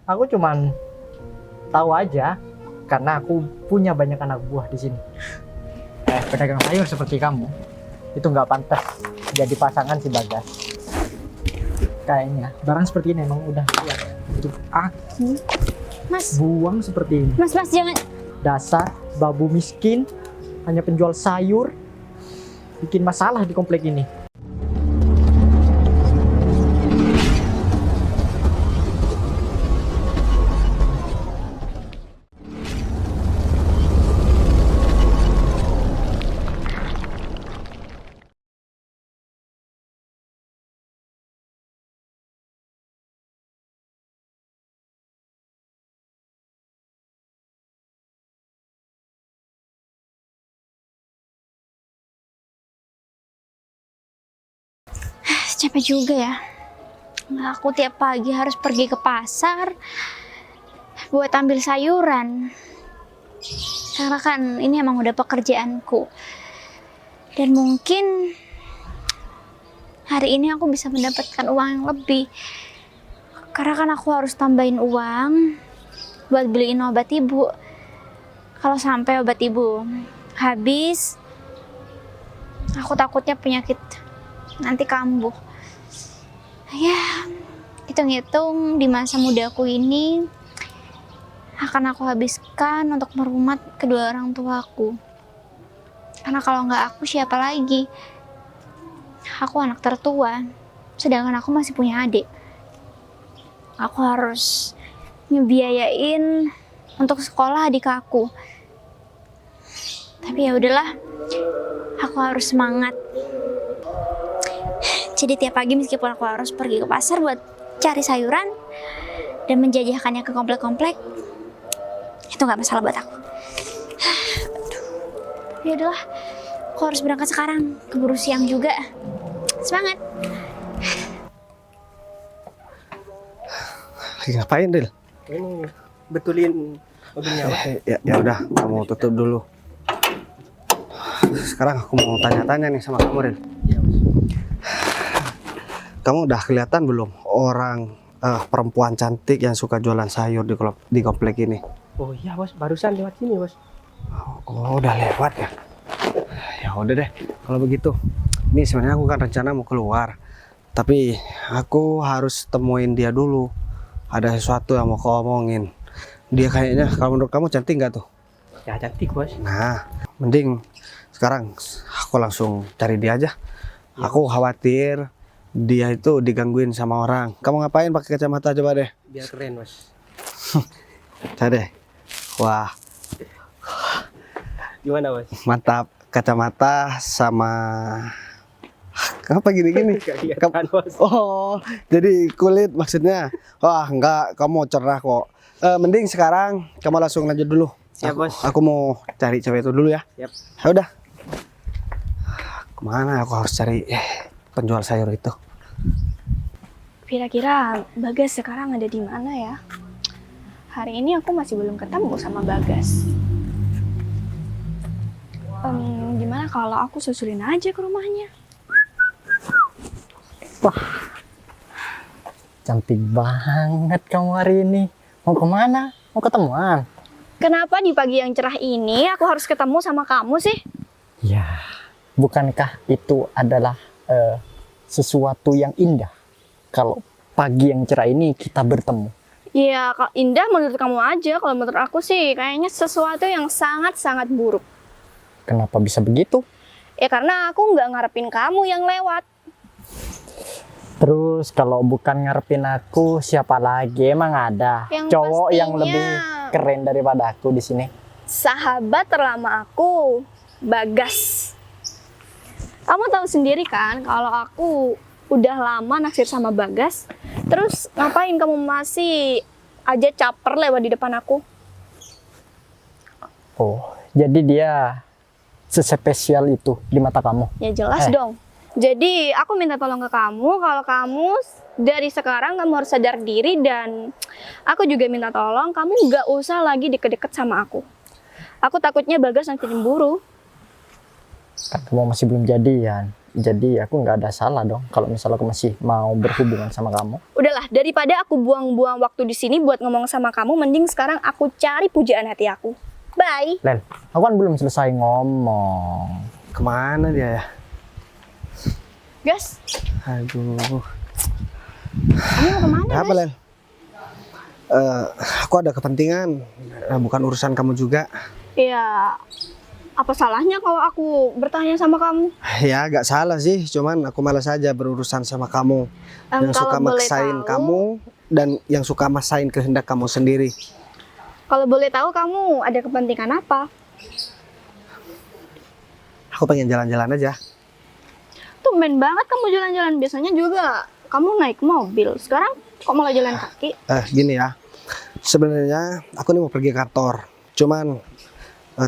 Aku cuman tahu aja karena aku punya banyak anak buah di sini. Pedagang sayur seperti kamu itu nggak pantas jadi pasangan si Bagas. Kayaknya barang seperti ini emang udah siap untuk aku Mas, buang seperti ini. mas jangan. Dasar babu miskin, hanya penjual sayur, bikin masalah di komplek ini. Capek juga ya. Aku tiap pagi harus pergi ke pasar buat ambil sayuran. Karena kan ini emang udah pekerjaanku. Dan mungkin hari ini aku bisa mendapatkan uang yang lebih. Karena kan aku harus tambahin uang buat beliin obat ibu. Kalau sampai obat ibu habis, aku takutnya penyakit nanti kambuh. Ya, hitung-hitung di masa mudaku ini akan aku habiskan untuk merumah kedua orang tuaku. Karena kalau nggak aku, siapa lagi? Aku anak tertua, sedangkan aku masih punya adik. Aku harus ngebiayain untuk sekolah adik aku. Tapi ya udahlah, aku harus semangat. Jadi tiap pagi meskipun aku harus pergi ke pasar buat cari sayuran dan menjajakannya ke komplek-komplek, itu nggak masalah buat aku. Ya udahlah, aku harus berangkat sekarang, keburu siang juga. Semangat. Lagi ngapain, Ril? Ini betulin mobilnya, Pak. Ya udah, kamu tutup dulu. Sekarang aku mau tanya-tanya nih sama kamu, Ril. Iya, Mas. Kamu udah kelihatan belum orang perempuan cantik yang suka jualan sayur di komplek ini? Oh iya, Bos, barusan lewat sini, Bos. Oh, udah lewat ya? Ya udah deh, kalau begitu. Ini sebenarnya aku kan rencana mau keluar, tapi aku harus temuin dia dulu. Ada sesuatu yang mau kau omongin. Dia kayaknya, kalau menurut kamu cantik nggak tuh? Ya, cantik, Bos. Nah, mending sekarang aku langsung cari dia aja. Aku khawatir dia itu digangguin sama orang. Kamu ngapain pakai kacamata, coba deh? Biar keren, Bos. Coba deh. Wah, Gimana, Bos? mantap. Kacamata sama apa gini-gini? Kelihatan, Bos. Oh, jadi kulit maksudnya. Wah, enggak, kamu cerah kok. Mending sekarang kamu langsung lanjut dulu. Siap, Bos. Aku mau cari cewek itu dulu ya. Siap. Ya udah. Kemana aku harus cari penjual sayur itu? Kira-kira Bagas sekarang ada di mana ya? Hari ini aku masih belum ketemu sama Bagas. Gimana kalau aku susulin aja ke rumahnya? Cantik banget kamu hari ini. Mau kemana? Mau ketemuan? Kenapa di pagi yang cerah ini aku harus ketemu sama kamu sih? Ya, bukankah itu adalah sesuatu yang indah? Kalau pagi yang cerah ini kita bertemu. Ya, indah menurut kamu aja. Kalau menurut aku sih kayaknya sesuatu yang sangat-sangat buruk. Kenapa bisa begitu? Ya karena aku nggak ngarepin kamu yang lewat. Terus kalau bukan ngarepin aku, siapa lagi? Emang ada Yang cowok yang pastinya lebih keren daripada aku di sini? sahabat terlama aku, Bagas. Kamu tahu sendiri kan kalau aku udah lama naksir sama Bagas. Terus ngapain kamu masih aja caper lewat di depan aku? Oh, jadi dia sespesial itu di mata kamu? Ya jelas dong. Jadi aku minta tolong ke kamu kalau kamu dari sekarang kamu harus sadar diri, dan aku juga minta tolong kamu nggak usah lagi deket-deket sama aku. Aku takutnya Bagas nanti cemburu. Kan kamu masih belum jadian. Jadi aku nggak ada salah dong kalau misalnya aku masih mau berhubungan sama kamu. Udahlah, daripada aku buang-buang waktu di sini buat ngomong sama kamu, mending sekarang aku cari pujaan hati aku. Bye. Len, aku kan belum selesai ngomong. Kemana dia ya? Gas, Aduh. kamu mau kemana, Apa, Gas? Len? Aku ada kepentingan, bukan urusan kamu juga. Ya, apa salahnya kalau aku bertanya sama kamu? Ya, gak salah sih, cuman aku malas aja berurusan sama kamu. Yang Kalau suka boleh maksain tahu- kamu dan yang suka maksain kehendak kamu sendiri. Kalau boleh tahu kamu ada kepentingan apa? Aku pengen jalan-jalan aja. Tumben banget kamu jalan-jalan. Biasanya juga kamu naik mobil. Sekarang kok malah jalan kaki? Gini ya, sebenarnya aku nih mau pergi kantor. Cuman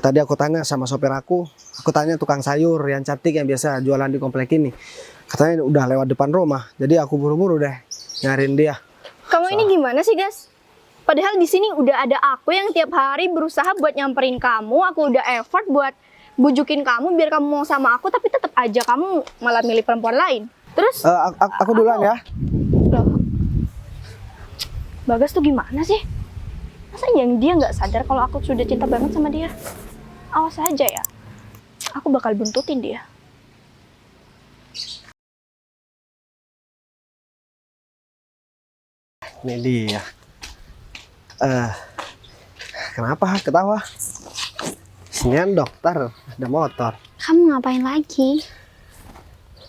tadi aku tanya sama sopir aku tanya tukang sayur yang cantik yang biasa jualan di komplek ini. Katanya udah lewat depan rumah, jadi aku buru-buru deh nyariin dia. Kamu ini gimana sih, Gas? Padahal di sini udah ada aku yang tiap hari berusaha buat nyamperin kamu. Aku udah effort buat bujukin kamu biar kamu mau sama aku, tapi tetap aja kamu malah milih perempuan lain. Terus, Aku duluan ya. loh, Bagas tuh gimana sih? Masa yang dia nggak sadar kalau aku sudah cinta banget sama dia? Awas aja ya, aku bakal buntutin dia. Ini dia. Kenapa ketawa? Sinian dokter, ada motor. Kamu ngapain lagi?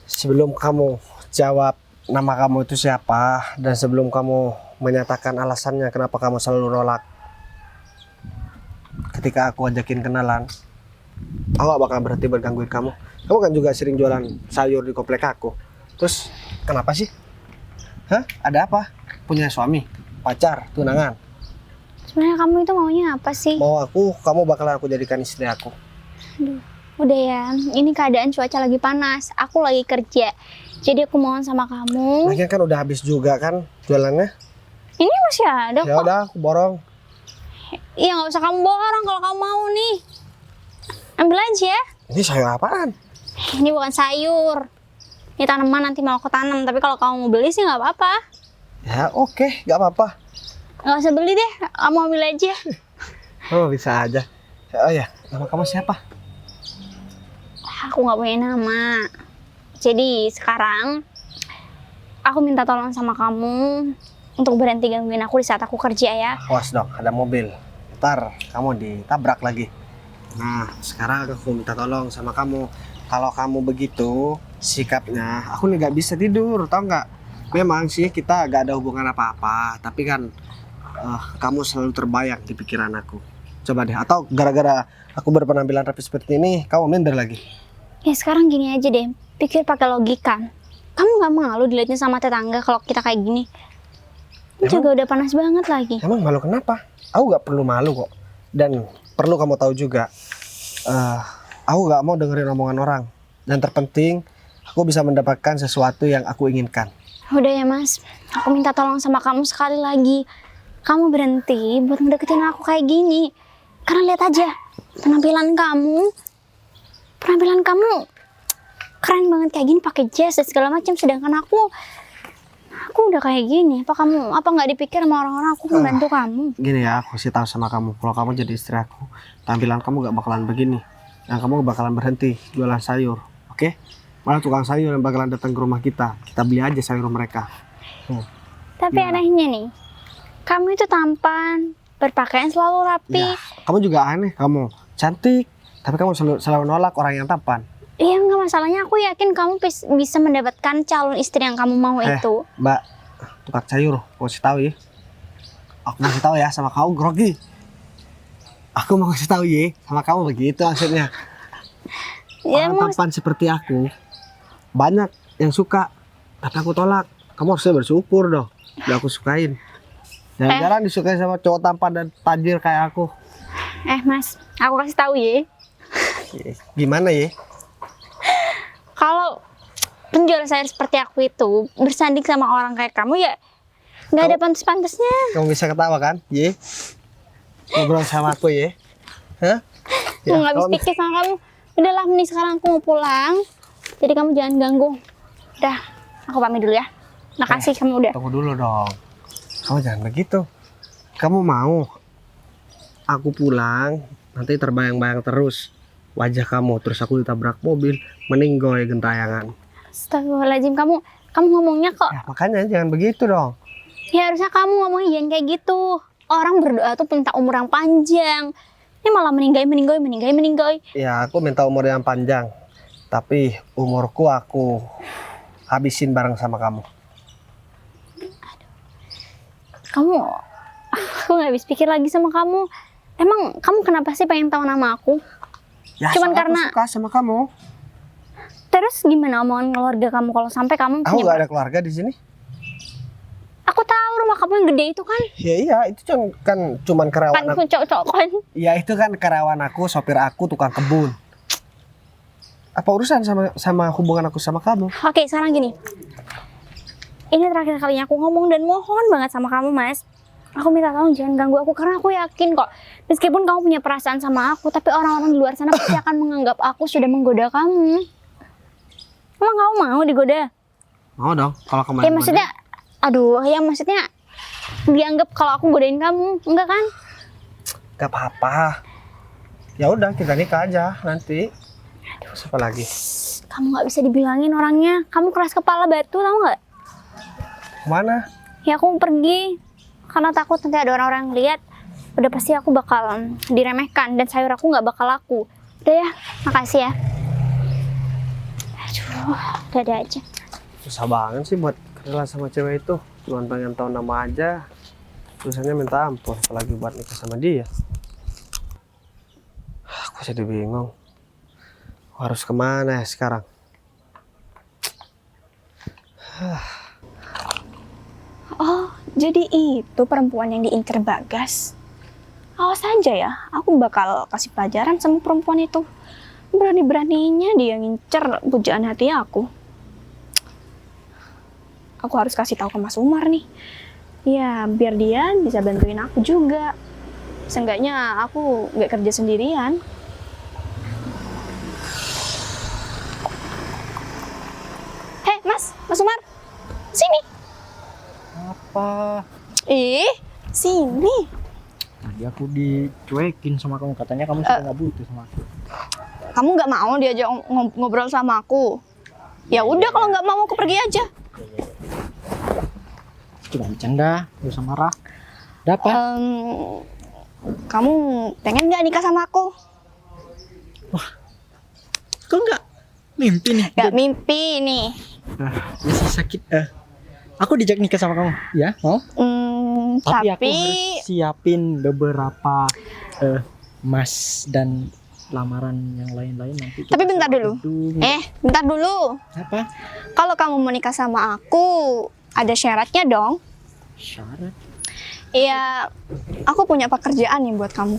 Sebelum kamu jawab nama kamu itu siapa dan sebelum kamu menyatakan alasannya kenapa kamu selalu nolak ketika aku ajakin kenalan, aku gak bakal berhenti bergangguin kamu. Kamu kan juga sering jualan sayur di komplek aku. Terus kenapa sih? Hah? Ada apa? Punya suami, pacar, tunangan? Sebenarnya kamu itu maunya apa sih? Mau aku, kamu bakalan aku jadikan istri aku. Udah ya, ini keadaan cuaca lagi panas. Aku lagi kerja. Jadi aku mohon sama kamu. Lagian kan udah habis juga kan jualannya. Ini masih ada Ya kok. udah, aku borong. Iya nggak usah kamu borong kalau kamu mau nih. Ambil aja. Ini sayur apaan? Ini bukan sayur. Ini tanaman nanti mau aku tanam. Tapi kalau kamu mau beli sih nggak apa-apa. Ya oke, gak apa-apa. Nggak usah beli deh. Kamu ambil aja. Oh bisa aja. Oh ya, nama kamu siapa? Aku nggak punya nama. Jadi sekarang aku minta tolong sama kamu untuk berhenti gangguin aku di saat aku kerja ya. Awas dong, ada mobil. Ntar kamu ditabrak lagi. Nah, sekarang aku minta tolong sama kamu. Kalau kamu begitu sikapnya, aku nih gak bisa tidur, tau nggak? Memang sih kita gak ada hubungan apa-apa, tapi kan kamu selalu terbayang di pikiran aku. Coba deh, atau gara-gara aku berpenampilan rapi seperti ini, kamu minder lagi? Ya sekarang gini aja deh. Pikir pakai logika. Kamu nggak malu dilihatnya sama tetangga kalau kita kayak gini? Ini Emang? juga udah panas banget lagi. Emang malu kenapa? Aku gak perlu malu kok. Dan perlu kamu tahu juga, aku gak mau dengerin omongan orang. Dan terpenting, aku bisa mendapatkan sesuatu yang aku inginkan. Udah ya mas, aku minta tolong sama kamu sekali lagi. Kamu berhenti buat ngedeketin aku kayak gini. Karena lihat aja, penampilan kamu keren banget kayak gini, pakai jas dan segala macam. Sedangkan aku udah kayak gini. Apa nggak dipikir sama orang-orang aku membantu kamu? Gini ya, aku kasih tahu sama kamu, kalau kamu jadi istri aku, tampilan kamu gak bakalan begini. Dan kamu gak bakalan berhenti jualan sayur, oke? Malah tukang sayur yang bakalan datang ke rumah kita beli aja sayur mereka. Tapi anehnya nih, kamu itu tampan, berpakaian selalu rapi. Ya, kamu juga aneh, kamu cantik, tapi kamu selalu nolak orang yang tampan. Iya nggak, masalahnya aku yakin kamu bisa mendapatkan calon istri yang kamu mau itu. Mbak, tukang sayur, aku kasih tahu ya. Aku kasih tahu ya sama kamu, grogi. Aku mau kasih tahu ya sama kamu begitu maksudnya. Ya, Orang tampan seperti aku banyak yang suka, tapi aku tolak. Kamu harusnya bersyukur dong, udah aku sukain. Jarang-jarang disukai sama cowok tampan dan tajir kayak aku. Mas, aku kasih tahu ya. Gimana ya? Kalau penjual sayur seperti aku itu bersanding sama orang kayak kamu ya nggak ada pantas-pantasnya. Kamu bisa ketawa kan? Ye? Ngobrol sama aku ya? Hah? Aku nggak habis pikir sama kamu. Udahlah, mending sekarang aku mau pulang. Jadi kamu jangan ganggu. Udah, aku pamit dulu ya. Makasih kamu udah. Tunggu dulu dong. Kamu jangan begitu. Kamu mau aku pulang, nanti terbayang-bayang terus wajah kamu, terus aku ditabrak mobil, meninggoy gentayangan. Astagfirullahaladzim, kamu ngomongnya kok. Ya, makanya jangan begitu dong. Ya harusnya kamu ngomongnya jangan kayak gitu. Orang berdoa tuh minta umur yang panjang. Ini malah meninggoy. Ya, aku minta umur yang panjang, tapi umurku aku habisin bareng sama kamu. Aku nggak habis pikir lagi sama kamu. Emang kamu kenapa sih pengen tahu nama aku? Ya, Cuman soalnya karena- aku suka sama kamu. Terus gimana omongan keluarga kamu kalau sampai kamu Aku nggak ada keluarga di sini. Aku tahu rumah kamu yang gede itu kan. Ya iya, itu kan cuman karyawan Kan aku. cocok kan. Ya itu kan karyawan aku, sopir aku, tukang kebun. Apa urusan sama hubungan aku sama kamu? Oke, sekarang gini. Ini terakhir kalinya aku ngomong dan mohon banget sama kamu, Mas. Aku minta tolong jangan ganggu aku karena aku yakin kok meskipun kamu punya perasaan sama aku, tapi orang-orang di luar sana pasti akan menganggap aku sudah menggoda kamu. Emang kamu mau digoda? Mau dong, kalau kemarin. Ya maksudnya, maksudnya dianggap kalau aku godain kamu, enggak kan? Gak apa-apa. Ya udah kita nikah aja nanti. Terus apa lagi? Kamu nggak bisa dibilangin orangnya. Kamu keras kepala batu, tau nggak? Kemana? Ya aku mau pergi karena takut nanti ada orang-orang yang lihat. Udah pasti aku bakal diremehkan dan sayur aku nggak bakal laku. Udah ya, makasih ya. Aduh, ada aja. Susah banget sih buat kenal sama cewek itu. Cuman pengen tahu nama aja. Tulisannya minta ampun, apalagi buat nikah sama dia. Aku jadi bingung. Harus kemana ya sekarang? Oh, jadi itu perempuan yang diincar Bagas. Awas aja ya, aku bakal kasih pelajaran sama perempuan itu. Berani-beraninya dia ngincer pujaan hati aku. Aku harus kasih tahu ke Mas Umar nih. Ya, biar dia bisa bantuin aku juga. Seenggaknya aku nggak kerja sendirian. Hei, Mas Umar, sini. Apa? Sini. Tadi aku dicuekin sama kamu, katanya kamu sudah nggak butuh sama aku. Kamu nggak mau diajak ngobrol sama aku? Ya udah, kalau nggak mau aku pergi aja. Cuma bercanda, gak usah marah. Dapat? Kamu pengen nggak nikah sama aku? Kok nggak mimpi nih? Nggak mimpi nih. Masih sakit. Aku dijak nikah sama kamu, ya? Mau? Tapi aku harus siapin beberapa emas dan lamaran yang lain-lain nanti. Tapi bentar dulu. Bentar dulu. Apa? Kalau kamu mau nikah sama aku, ada syaratnya dong. Syarat? Iya, aku punya pekerjaan nih buat kamu.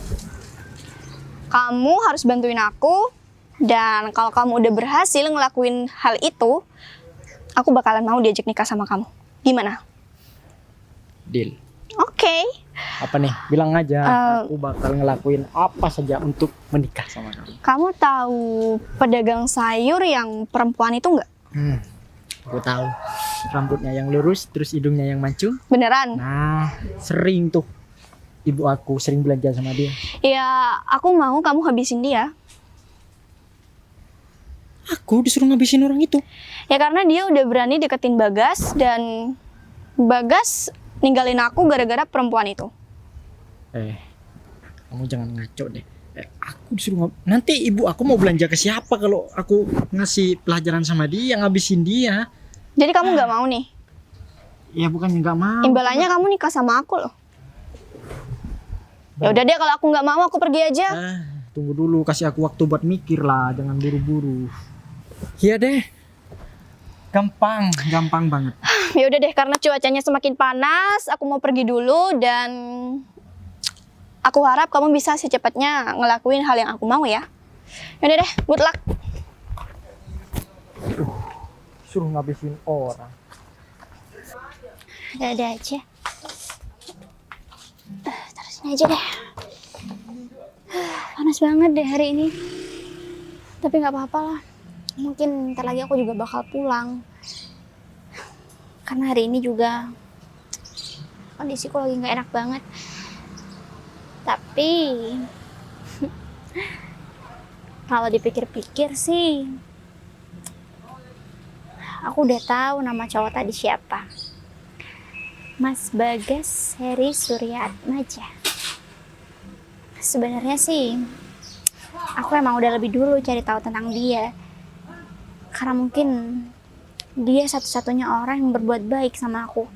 Kamu harus bantuin aku, dan kalau kamu udah berhasil ngelakuin hal itu, aku bakalan mau diajak nikah sama kamu. Gimana? Deal. Oke. Apa nih? Bilang aja. Aku bakal ngelakuin apa saja untuk menikah sama kamu. Kamu tahu pedagang sayur yang perempuan itu nggak? Aku tahu. Rambutnya yang lurus, terus hidungnya yang mancung. Beneran? Nah, sering tuh. Ibu aku sering belanja sama dia. Ya, aku mau kamu habisin dia. Aku disuruh ngabisin orang itu. Ya karena dia udah berani deketin Bagas, dan Bagas ninggalin aku gara-gara perempuan itu. Kamu jangan ngaco deh. Aku disuruh nanti ibu aku mau belanja ke siapa kalau aku ngasih pelajaran sama dia, ngabisin dia. Jadi kamu nggak mau nih? Ya bukannya nggak mau. Imbalannya kamu nikah sama aku loh. Ya udah deh, kalau aku nggak mau aku pergi aja. Tunggu dulu, kasih aku waktu buat mikir lah, jangan buru-buru. Iya deh. Gampang banget. Ya udah deh, karena cuacanya semakin panas, aku mau pergi dulu, dan aku harap kamu bisa secepatnya ngelakuin hal yang aku mau ya. Ya udah deh, good luck. Suruh ngabisin orang. Ada aja. Terusin aja deh. Panas banget deh hari ini. Tapi nggak apa-apa lah. Mungkin ntar lagi aku juga bakal pulang. Karena hari ini juga kondisiku lagi nggak enak banget. Tapi kalau dipikir-pikir sih, aku udah tahu nama cowok tadi siapa. Mas Bagas Heri Suryaatmaja. Sebenarnya sih, aku emang udah lebih dulu cari tahu tentang dia. Karena mungkin dia satu-satunya orang yang berbuat baik sama aku.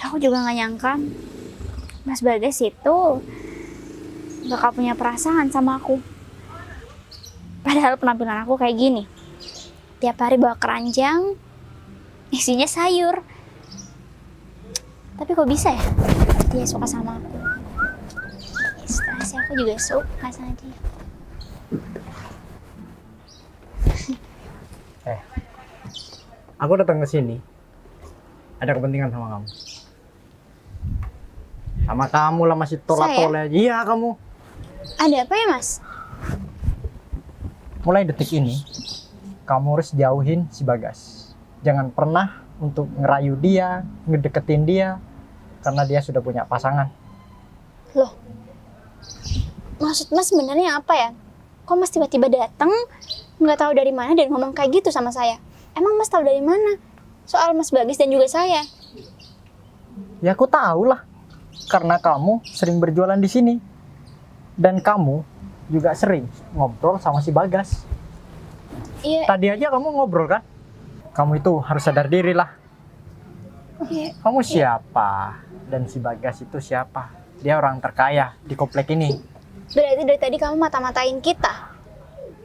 Aku juga gak nyangka Mas Bagas itu bakal punya perasaan sama aku. Padahal penampilan aku kayak gini. Tiap hari bawa keranjang, isinya sayur. Tapi kok bisa ya dia suka sama aku? Setelah sih aku juga suka sama dia. Aku datang ke sini ada kepentingan sama kamu. Sama kamu lah masih tolak-tolak aja. Iya kamu. Ada apa ya, Mas? Mulai detik ini kamu harus jauhin si Bagas. Jangan pernah untuk ngerayu dia, ngedeketin dia, karena dia sudah punya pasangan. Loh, maksud Mas sebenarnya apa ya? Kok Mas tiba-tiba datang, nggak tahu dari mana dan ngomong kayak gitu sama saya? Emang Mas tahu dari mana? Soal Mas Bagas dan juga saya. Ya aku tahu lah, karena kamu sering berjualan di sini. Dan kamu juga sering ngobrol sama si Bagas. Iya, Tadi aja kamu ngobrol kan? Kamu itu harus sadar diri lah. iya. Kamu siapa? Dan si Bagas itu siapa? Dia orang terkaya di komplek ini. Berarti dari tadi kamu mata-matain kita.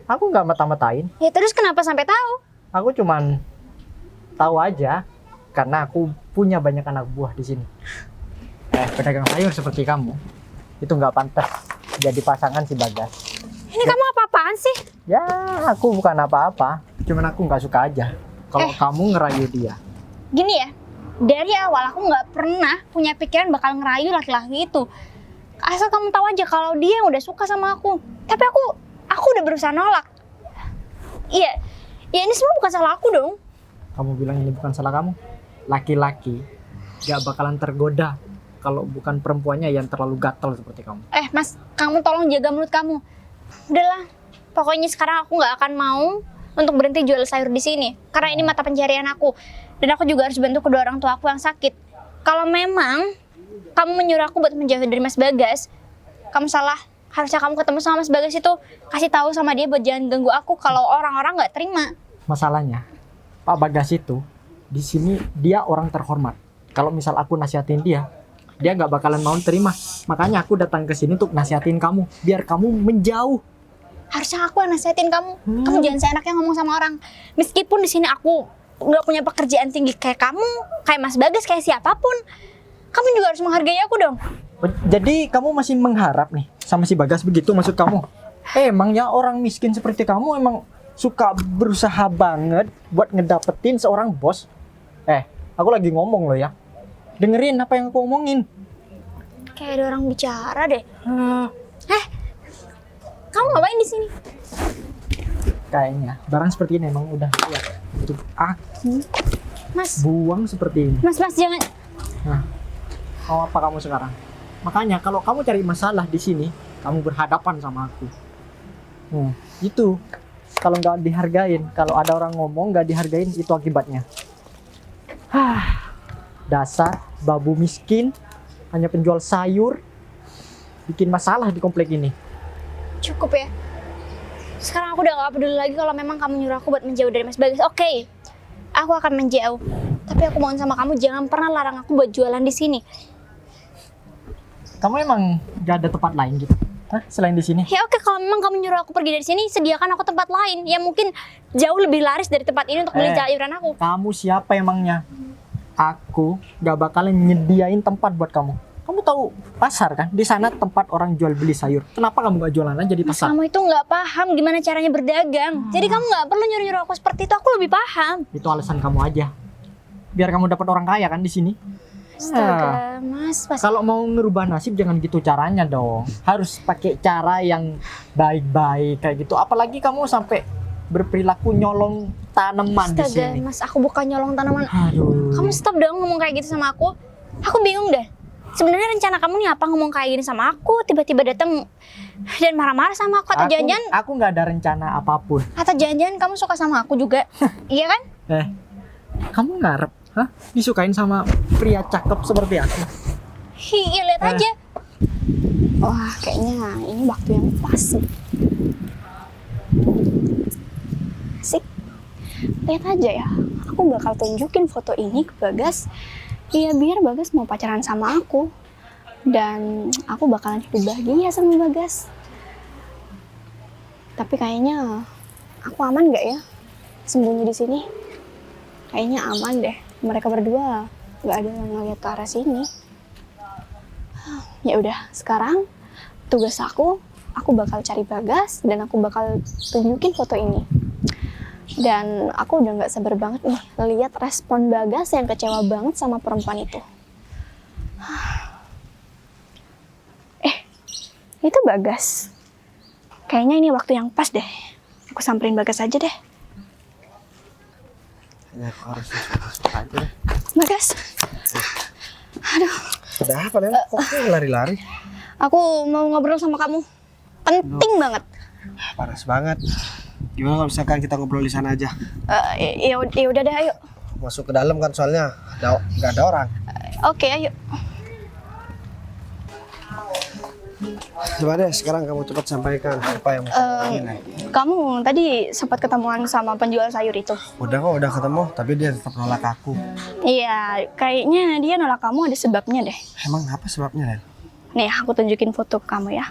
Aku nggak mata-matain. Ya terus kenapa sampai tahu? Aku cuman tahu aja karena aku punya banyak anak buah di sini. Pedagang sayur seperti kamu itu nggak pantas jadi pasangan si Bagas. Ini kamu apa-apaan sih? Ya, aku bukan apa-apa. Cuman aku nggak suka aja kalau kamu ngerayu dia. Gini ya, dari awal aku nggak pernah punya pikiran bakal ngerayu laki-laki itu. Asal kamu tahu aja kalau dia yang udah suka sama aku. Tapi aku udah berusaha nolak. Iya, ya ini semua bukan salah aku dong. Kamu bilang ini bukan salah kamu. Laki-laki gak bakalan tergoda kalau bukan perempuannya yang terlalu gatel seperti kamu. Mas, kamu tolong jaga mulut kamu. Udahlah, pokoknya sekarang aku nggak akan mau untuk berhenti jual sayur di sini. Karena ini mata pencarian aku. Dan aku juga harus bantu kedua orang tua aku yang sakit. Kalau memang kamu menyuruh aku buat menjauh dari Mas Bagas, kamu salah. Harusnya kamu ketemu sama Mas Bagas itu, kasih tahu sama dia buat jangan ganggu aku kalau orang-orang nggak terima. Masalahnya, Pak Bagas itu di sini dia orang terhormat. Kalau misal aku nasihatin dia nggak bakalan mau terima. Makanya aku datang ke sini untuk nasihatin kamu, biar kamu menjauh. Harusnya aku yang nasihatin kamu. Kamu jangan seenaknya ngomong sama orang. Meskipun di sini aku nggak punya pekerjaan tinggi kayak kamu, kayak Mas Bagas, kayak siapapun, kamu juga harus menghargai aku dong. Jadi kamu masih mengharap nih sama si Bagas begitu maksud kamu? Emangnya orang miskin seperti kamu emang suka berusaha banget buat ngedapetin seorang bos? Aku lagi ngomong loh ya. Dengerin apa yang aku omongin. Kayak ada orang bicara deh. Kamu ngapain di sini? Kayaknya barang seperti ini emang udah siap untuk aku Mas, buang seperti ini. Mas jangan. Nah, mau apa kamu sekarang? Makanya kalau kamu cari masalah di sini, kamu berhadapan sama aku. Itu. Kalau nggak dihargain, kalau ada orang ngomong nggak dihargain, itu akibatnya. Dasar babu miskin, hanya penjual sayur, bikin masalah di komplek ini. Cukup ya. Sekarang aku udah gak peduli lagi kalau memang kamu nyuruh aku buat menjauh dari Mas Bagas. Oke, aku akan menjauh. Tapi aku mohon sama kamu jangan pernah larang aku buat jualan di sini. Kamu emang gak ada tempat lain gitu? Selain di sini? Ya oke, kalau memang kamu nyuruh aku pergi dari sini, sediakan aku tempat lain yang mungkin jauh lebih laris dari tempat ini untuk beli sayuran aku. Kamu siapa emangnya? Aku gak bakalan nyediain tempat buat kamu. Kamu tahu pasar kan? Di sana tempat orang jual beli sayur. Kenapa kamu gak jualan aja di Mas, pasar? kamu itu nggak paham gimana caranya berdagang. Jadi kamu nggak perlu nyuruh-nyuruh aku seperti itu. Aku lebih paham. Itu alasan kamu aja. Biar kamu dapat orang kaya kan di sini. Astaga, Mas. Kalau mau ngerubah nasib jangan gitu caranya dong. Harus pakai cara yang baik-baik kayak gitu. Apalagi kamu sampai berperilaku nyolong tanaman di Astaga, sini. Mas, aku bukan nyolong tanaman. Aduh. Kamu stop dong ngomong kayak gitu sama aku. Aku bingung deh. Sebenarnya rencana kamu nih apa ngomong kayak gini sama aku, tiba-tiba datang dan marah-marah sama aku, atau jangan-jangan Aku nggak ada rencana apapun. kamu suka sama aku juga. Iya kan? Kamu ngarep, disukain sama pria cakep seperti aku? Iya, lihat aja. Wah, kayaknya ini waktu yang pas nih. Asik. Lihat aja ya. Aku bakal tunjukin foto ini ke Bagas. Iya, biar Bagas mau pacaran sama aku. Dan aku bakalan hidup bahagia sama Bagas. Tapi kayaknya aku aman nggak ya sembunyi di sini? Kayaknya aman deh. Mereka berdua nggak ada yang ngeliat ke arah sini. Ya udah, sekarang tugas aku bakal cari Bagas dan aku bakal tunjukin foto ini. Dan aku udah nggak sabar banget nih lihat respon Bagas yang kecewa banget sama perempuan itu. Itu Bagas. Kayaknya ini waktu yang pas deh. Aku samperin Bagas aja deh. Ya, aku harus masuk aja deh. Bagas. Aduh, Udah apa Lel? Kok kayak lari-lari? aku mau ngobrol sama kamu. Penting banget. Panas banget. Gimana kalau misalkan kita ngobrol di sana aja? Ya udah deh, ayo. Masuk ke dalam kan soalnya nggak ada orang. Oke, ayo. Coba deh sekarang kamu cepat sampaikan apa yang mau kamu tanyain. Kamu tadi sempat ketemuan sama penjual sayur itu? Udah kok, udah ketemu, tapi dia tetap nolak aku. Iya, kayaknya dia nolak kamu ada sebabnya deh. Emang apa sebabnya, Lel? Nih, aku tunjukin foto ke kamu ya.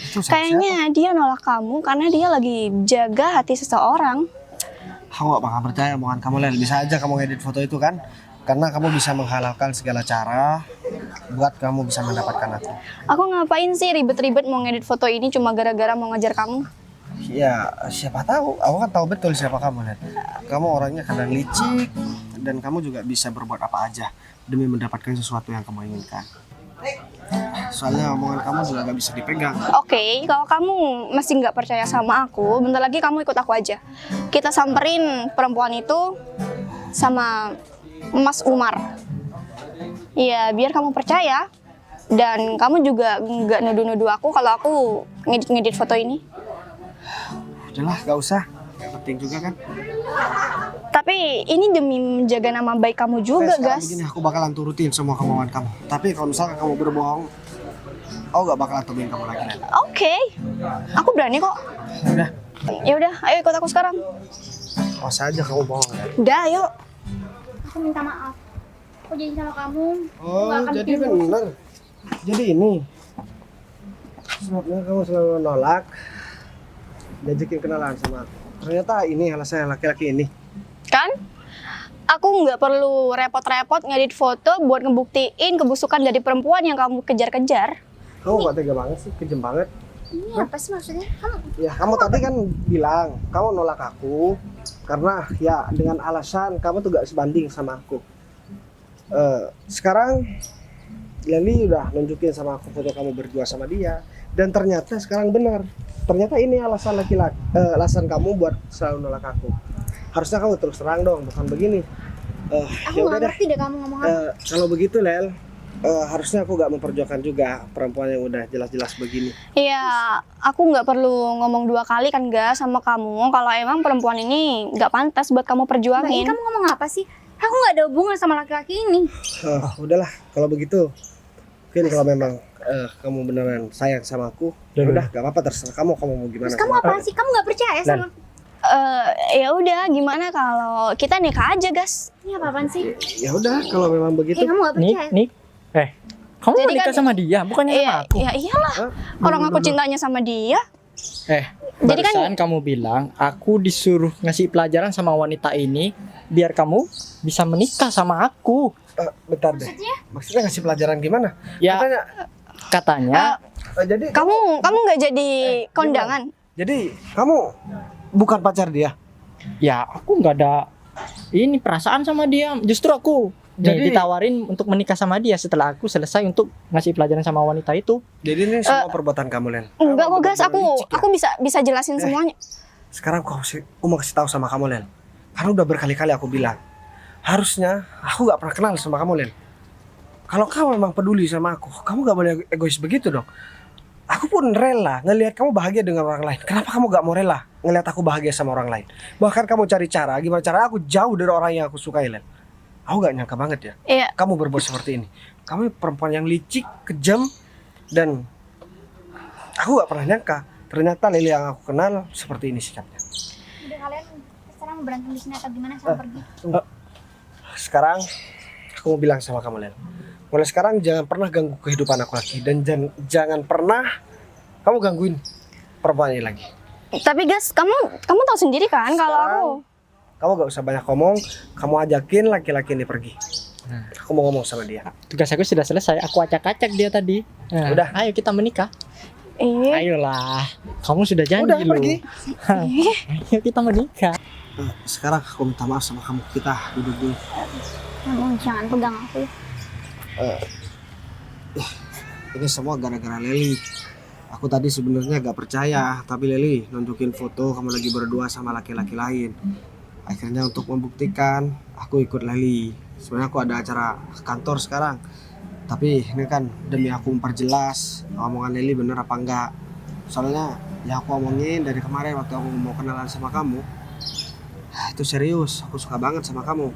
Itu siapa? Kayaknya dia nolak kamu karena dia lagi jaga hati seseorang. Aku gak bakal percaya omongan kamu, Lel. Bisa aja kamu ngedit foto itu kan? Karena kamu bisa menghalalkan segala cara buat kamu bisa mendapatkan aku. Aku ngapain sih ribet-ribet mau ngedit foto ini cuma gara-gara mau ngejar kamu? Ya, siapa tahu. Aku kan tahu betul siapa kamu, Lel. Kamu orangnya kadang licik dan kamu juga bisa berbuat apa aja demi mendapatkan sesuatu yang kamu inginkan. Soalnya omongan kamu juga gak bisa dipegang. Oke, kalau kamu masih nggak percaya sama aku, bentar lagi kamu ikut aku aja. Kita samperin perempuan itu sama Mas Umar. Iya, biar kamu percaya. Dan kamu juga nggak nuduh-nuduh aku kalau aku ngedit-ngedit foto ini. Udahlah, gak usah. Gak penting juga kan. Tapi ini demi menjaga nama baik kamu juga, Sekarang Gas. begini, aku bakalan turutin semua kemauan kamu. Tapi kalau misalkan kamu berbohong, aku gak bakalan temuin kamu lagi, Lel. Oke, aku berani kok. Udah, Ya udah, ayo ikut aku sekarang. awas aja kamu bohong, Lel. Udah, ayo. Aku minta maaf. Aku janji sama kamu. Oh, Nggak akan jadi bikin benar. Jadi ini sebabnya kamu selalu nolak diajakin kenalan sama aku. Ternyata ini alasannya laki-laki ini. Kan? Aku nggak perlu repot-repot ngedit foto buat ngebuktiin kebusukan dari perempuan yang kamu kejar-kejar. Kamu kok tega banget sih, kejam banget. Ini apa sih maksudnya? Kamu Ya, kamu tadi kan bilang kamu nolak aku karena ya dengan alasan kamu tuh gak sebanding sama aku. Sekarang Leli udah nunjukin sama aku foto kamu berdua sama dia dan ternyata sekarang benar. Ternyata ini alasan laki-laki, alasan kamu buat selalu nolak aku. Harusnya kamu terus terang dong, bukan begini. aku Ya nggak udah deh. ngerti deh kamu ngomong apa. Kalau begitu Lel, harusnya aku gak memperjuangkan juga perempuan yang udah jelas-jelas begini. Iya, aku nggak perlu ngomong dua kali kan gak sama kamu kalau emang perempuan ini nggak pantas buat kamu perjuangin. Kamu ngomong apa sih? Aku nggak ada hubungan sama laki-laki ini. Udahlah, kalau begitu mungkin kalau memang kamu beneran sayang sama aku, ya udah gak apa-apa, terserah kamu mau gimana. Terus kamu apa sih? Kamu nggak percaya sama aku? Ya udah, gimana kalau kita nikah aja, Gas? Ini apa-apaan sih? Ya udah, kalau memang begitu. Kamu nggak Nik, percaya? Nik. Kamu Jadi mau nikah kan- sama dia, bukannya sama Iya, aku? ya iyalah. Hah? Orang aku cintanya sama dia. Jadi kan- Barusan kamu bilang aku disuruh ngasih pelajaran sama wanita ini biar kamu bisa menikah sama aku. Bentar deh. Maksudnya ngasih pelajaran gimana? Ya, katanya Jadi Kamu nggak jadi kondangan. jadi kamu bukan pacar dia. ya aku nggak ada ini perasaan sama dia. Justru aku Nih, ditawarin untuk menikah sama dia setelah aku selesai untuk ngasih pelajaran sama wanita itu. Jadi ini semua perbuatan kamu, Len. Enggak kok, Gas. Bener-bener licik ya. Aku bisa jelasin semuanya. Sekarang aku mau kasih tahu sama kamu, Len. Karena udah berkali-kali aku bilang, harusnya aku gak pernah kenal sama kamu, Len. Kalau kamu memang peduli sama aku, kamu gak boleh egois begitu dong. Aku pun rela ngelihat kamu bahagia dengan orang lain. Kenapa kamu gak mau rela ngelihat aku bahagia sama orang lain? Bahkan kamu cari cara, gimana cara aku jauh dari orang yang aku sukai, Len. Aku gak nyangka banget ya, Iya. kamu berbuat seperti ini. Kamu perempuan yang licik, kejam, dan aku gak pernah nyangka. Ternyata Lily yang aku kenal seperti ini sikapnya. Udah kalian sekarang berantem di sini atau gimana sama pergi? Sekarang aku mau bilang sama kamu, Len. Mulai sekarang jangan pernah ganggu kehidupan aku lagi. Dan jangan pernah kamu gangguin perempuan ini lagi. Tapi Gas, kamu tahu sendiri kan kalau aku. Kamu gak usah banyak ngomong. Kamu ajakin laki-laki ini pergi. Aku mau ngomong sama dia. Tugas aku sudah selesai. Aku acak-acak dia tadi. Nah, Udah. Ayo kita menikah. Iya. Ayolah. Kamu sudah janji Udah, loh. pergi. Ayo kita menikah. Sekarang aku minta maaf sama kamu. Kita duduk dulu. Kamu jangan pegang aku. Ini semua gara-gara Lely. Aku tadi sebenarnya gak percaya, tapi Lely nunjukin foto kamu lagi berdua sama laki-laki lain. Akhirnya untuk membuktikan, aku ikut Lely. Sebenarnya aku ada acara kantor sekarang. Tapi ini kan demi aku memperjelas omongan Lely bener apa enggak. Soalnya yang aku omongin dari kemarin waktu aku mau kenalan sama kamu, itu serius. Aku suka banget sama kamu.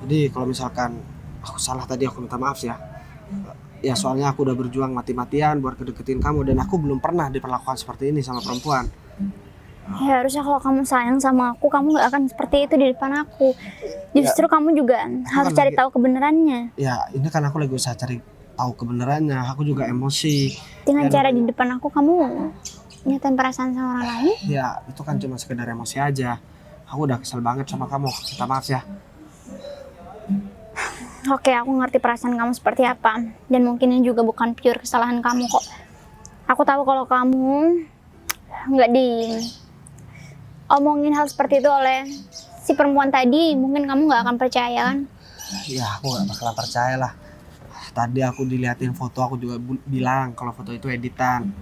Jadi kalau misalkan aku salah tadi, aku minta maaf ya. Ya soalnya aku udah berjuang mati-matian buat kedeketin kamu, dan aku belum pernah diperlakukan seperti ini sama perempuan. Ya harusnya kalau kamu sayang sama aku, kamu gak akan seperti itu di depan aku. Justru kamu juga harus kan cari lagi- tahu kebenarannya. Ya ini kan aku lagi usaha cari tahu kebenarannya. Aku juga emosi. Dengan Dan- cara di depan aku, kamu nyatain perasaan sama orang lain. Ya itu kan cuma sekedar emosi aja. Aku udah kesel banget sama kamu. Minta maaf ya. Oke, aku ngerti perasaan kamu seperti apa. Dan mungkin ini juga bukan pure kesalahan kamu kok. Aku tahu kalau kamu nggak omongin hal seperti itu oleh si perempuan tadi, mungkin kamu nggak akan percaya kan? Ya aku gak bakalan percaya lah. Tadi aku diliatin foto, aku juga bilang kalau foto itu editan.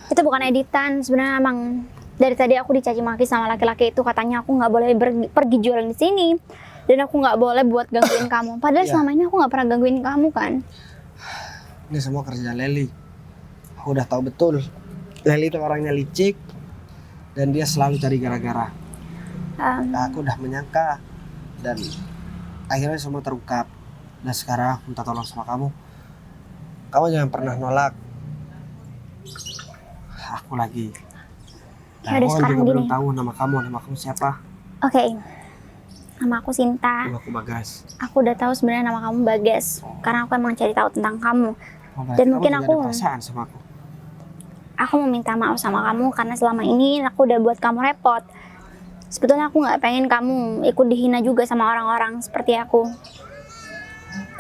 Itu bukan editan, sebenarnya emang dari tadi aku dicaci maki sama laki-laki itu, katanya aku nggak boleh pergi jualan di sini. Dan aku nggak boleh buat gangguin kamu. Padahal Iya. selama ini aku nggak pernah gangguin kamu kan? Ini semua kerja Lely. Aku udah tahu betul Lely itu orangnya licik dan dia selalu cari gara-gara. Aku udah menyangka dan akhirnya semua terungkap. Dan sekarang aku minta tolong sama kamu. Kamu jangan pernah nolak aku lagi. Ya udah, Aku kan sekarang juga belum gini. tahu nama kamu siapa? Oke, nama aku Sinta. Nama aku Bagas. Aku udah tahu sebenarnya nama kamu Bagas, karena aku emang cari tahu tentang kamu. Oh, berarti Dan kamu mungkin juga aku- ada perasaan sama aku. Aku mau minta maaf sama kamu karena selama ini aku udah buat kamu repot. Sebetulnya aku nggak pengen kamu ikut dihina juga sama orang-orang seperti aku.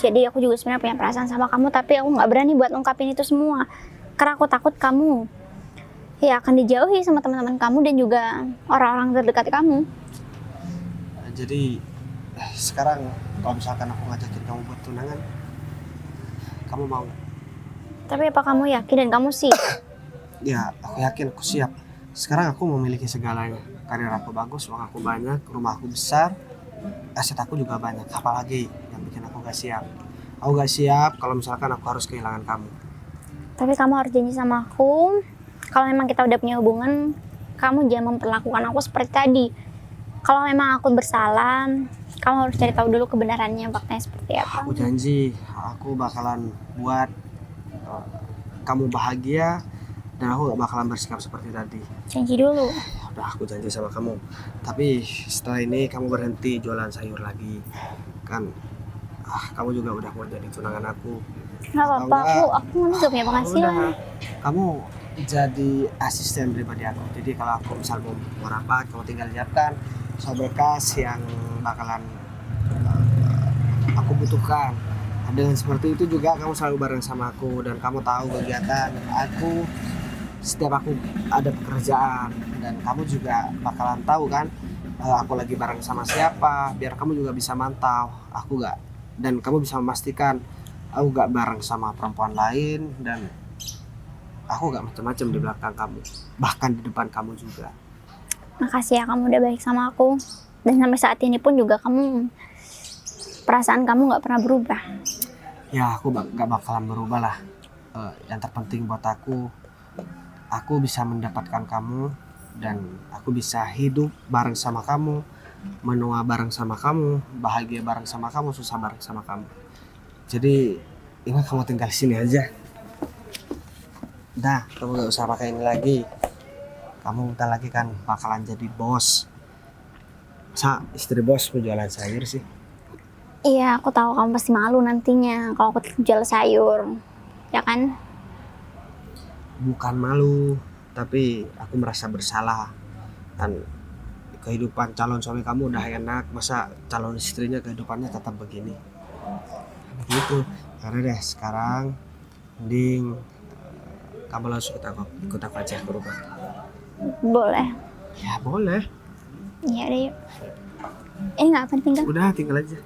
Jadi aku juga sebenarnya punya perasaan sama kamu, tapi aku nggak berani buat ungkapin itu semua. Karena aku takut kamu ya akan dijauhi sama teman-teman kamu dan juga orang-orang terdekat kamu. Jadi sekarang kalau misalkan aku ngajakin kamu buat tunangan, kamu mau nggak? Tapi apa kamu yakin dan kamu sih? Ya aku yakin aku siap. Sekarang aku memiliki segalanya. Karir aku bagus, uang aku banyak, rumah aku besar, aset aku juga banyak. Apalagi yang bikin aku gak siap? Aku gak siap kalau misalkan aku harus kehilangan kamu. Tapi kamu harus janji sama aku, kalau memang kita udah punya hubungan, kamu jangan memperlakukan aku seperti tadi. Kalau memang aku bersalah, kamu harus cari tahu dulu kebenarannya, faktanya seperti apa. Aku janji, aku bakalan buat kamu bahagia dan aku gak bakalan bersikap seperti tadi. Janji dulu. Udah aku janji sama kamu. Tapi setelah ini kamu berhenti jualan sayur lagi. Kan kamu juga udah mau jadi tunangan aku. Gak apa-apa, aku juga punya penghasilan. Udah, kamu jadi asisten pribadi aku. Jadi kalau aku misal mau rapat, kamu tinggal siapkan soal berkas yang bakalan aku butuhkan. Dengan seperti itu juga kamu selalu bareng sama aku dan kamu tahu kegiatan aku setiap aku ada pekerjaan, dan kamu juga bakalan tahu kan aku lagi bareng sama siapa, biar kamu juga bisa mantau aku gak dan kamu bisa memastikan aku gak bareng sama perempuan lain dan aku gak macam-macam di belakang kamu, bahkan di depan kamu juga. Makasih ya kamu udah baik sama aku. Dan sampai saat ini pun juga perasaan kamu gak pernah berubah. Ya aku gak bakalan berubah lah. Yang terpenting buat aku bisa mendapatkan kamu dan aku bisa hidup bareng sama kamu, menua bareng sama kamu, bahagia bareng sama kamu, susah bareng sama kamu. Jadi ingat kamu tinggal di sini aja. Dah, kamu gak usah pakai ini lagi. Kamu bentar lagi kan bakalan jadi bos. Masa istri bos mau jualan sayur sih? Iya, aku tahu kamu pasti malu nantinya kalau aku jual sayur. Ya kan? Bukan malu, tapi aku merasa bersalah. Dan kehidupan calon suami kamu udah enak, masa calon istrinya kehidupannya tetap begini? Begitu. Karena deh sekarang mending kamu langsung ikut aku aja ke rumah. Boleh. Ya boleh. Iya deh, yuk. Ini nggak penting kan? Udah tinggal aja.